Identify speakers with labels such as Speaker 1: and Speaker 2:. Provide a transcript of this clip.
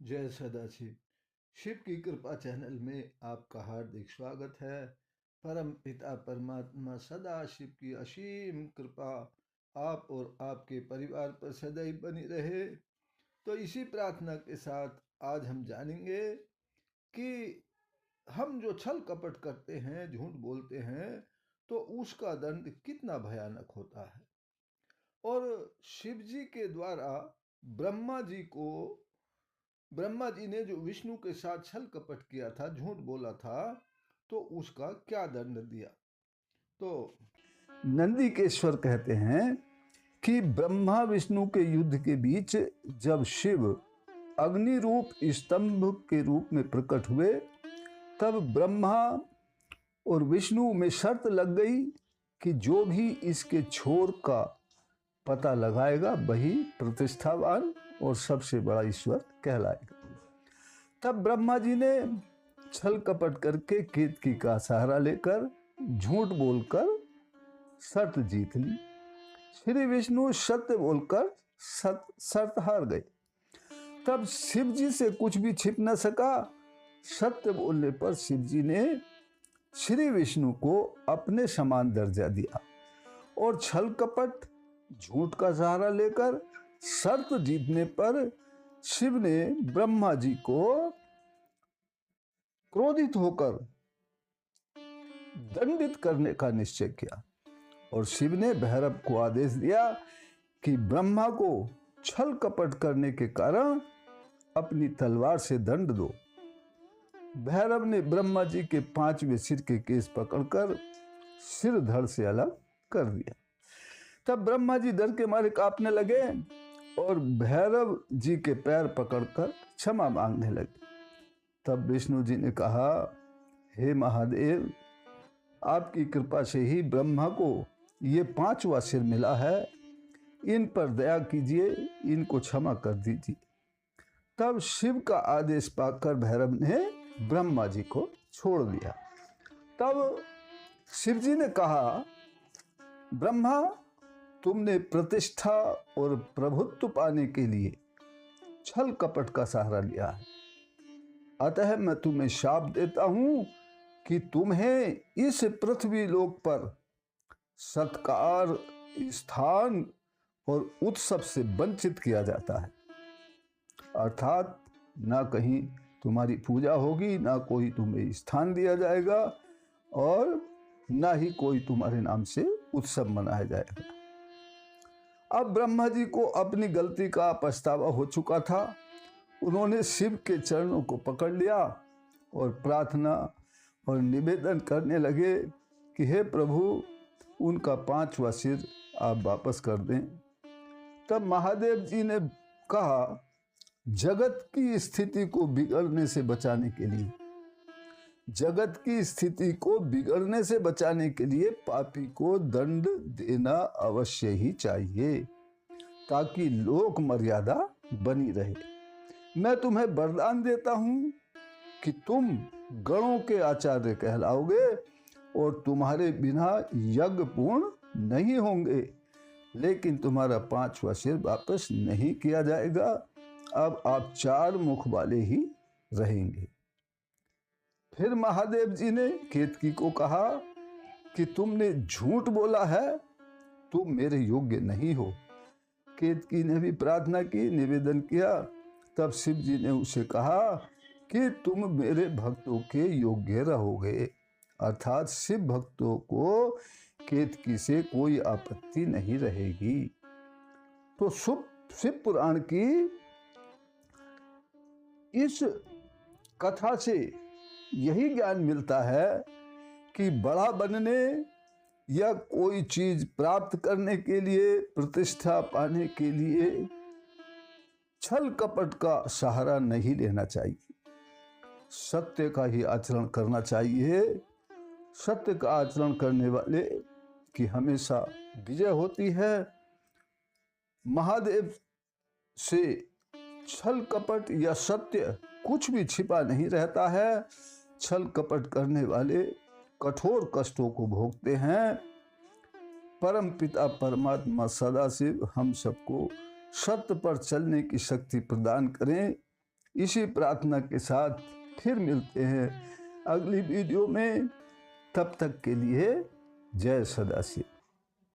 Speaker 1: जय सदाशिव। शिव की कृपा चैनल में आपका हार्दिक स्वागत है। परम पिता परमात्मा सदाशिव की असीम कृपा आप और आपके परिवार पर सदैव बनी रहे। तो इसी प्रार्थना के साथ आज हम जानेंगे कि हम जो छल कपट करते हैं, झूठ बोलते हैं, तो उसका दंड कितना भयानक होता है। और शिव जी के द्वारा ब्रह्मा जी ने जो विष्णु के साथ छल कपट किया था, झूठ बोला था, तो उसका क्या दंड दिया। तो नंदिकेश्वर कहते हैं कि ब्रह्मा विष्णु के युद्ध के बीच जब शिव अग्नि रूप स्तंभ के रूप में प्रकट हुए, तब ब्रह्मा और विष्णु में शर्त लग गई कि जो भी इसके छोर का पता लगाएगा वही प्रतिष्ठावान और सबसे बड़ा ईश्वर कहलाएगा। तब ब्रह्मा जी ने छल कपट करके केतकी का सहारा लेकर झूठ बोलकर शर्त जीत ली। श्री विष्णु सत्य बोलकर शर्त हार गए। तब शिव जी से कुछ भी छिप न सका। सत्य बोलने पर शिव जी ने श्री विष्णु को अपने समान दर्जा दिया और छल कपट झूठ का सहारा लेकर शर्त जीतने पर शिव ने ब्रह्मा जी को क्रोधित होकर दंडित करने का निश्चय किया और शिव ने भैरव को आदेश दिया कि ब्रह्मा को छल कपट करने के कारण अपनी तलवार से दंड दो। भैरव ने ब्रह्मा जी के 5वें सिर के केस पकड़कर सिर धड़ से अलग कर दिया। तब ब्रह्मा जी डर के मारे कांपने लगे और भैरव जी के पैर पकड़कर क्षमा मांगने लगे। तब विष्णु जी ने कहा, हे महादेव, आपकी कृपा से ही ब्रह्मा को ये 5वां सिर मिला है, इन पर दया कीजिए, इनको क्षमा कर दीजिए। तब शिव का आदेश पाकर भैरव ने ब्रह्मा जी को छोड़ दिया। तब शिव जी ने कहा, ब्रह्मा, तुमने प्रतिष्ठा और प्रभुत्व पाने के लिए छल कपट का सहारा लिया है, अतः मैं तुम्हें शाप देता हूं कि तुम्हें इस पृथ्वी लोक पर सत्कार, स्थान और उत्सव से वंचित किया जाता है। अर्थात ना कहीं तुम्हारी पूजा होगी, ना कोई तुम्हें स्थान दिया जाएगा और ना ही कोई तुम्हारे नाम से उत्सव मनाया जाएगा। अब ब्रह्मा जी को अपनी गलती का पछतावा हो चुका था। उन्होंने शिव के चरणों को पकड़ लिया और प्रार्थना और निवेदन करने लगे कि हे प्रभु, उनका 5वां सिर आप वापस कर दें। तब महादेव जी ने कहा, जगत की स्थिति को बिगड़ने से बचाने के लिए, जगत की स्थिति को बिगड़ने से बचाने के लिए पापी को दंड देना अवश्य ही चाहिए ताकि लोक मर्यादा बनी रहे। मैं तुम्हें वरदान देता हूं कि तुम गणों के आचार्य कहलाओगे और तुम्हारे बिना यज्ञ पूर्ण नहीं होंगे, लेकिन तुम्हारा 5वां सिर वापस नहीं किया जाएगा। अब आप 4 मुख वाले ही रहेंगे। फिर महादेव जी ने केतकी को कहा कि तुमने झूठ बोला है, तुम मेरे योग्य नहीं हो। केतकी ने भी प्रार्थना की, निवेदन किया। तब शिव जी ने उसे कहा कि तुम मेरे भक्तों के योग्य रहोगे, अर्थात शिव भक्तों को केतकी से कोई आपत्ति नहीं रहेगी। तो शिव पुराण की इस कथा से यही ज्ञान मिलता है कि बड़ा बनने या कोई चीज प्राप्त करने के लिए, प्रतिष्ठा पाने के लिए छल कपट का सहारा नहीं लेना चाहिए। सत्य का ही आचरण करना चाहिए। सत्य का आचरण करने वाले की हमेशा विजय होती है। महादेव से छल कपट या सत्य कुछ भी छिपा नहीं रहता है। छल कपट करने वाले कठोर कष्टों को भोगते हैं। परम पिता परमात्मा सदाशिव हम सबको सत्य पर चलने की शक्ति प्रदान करें। इसी प्रार्थना के साथ फिर मिलते हैं अगली वीडियो में। तब तक के लिए जय सदाशिव।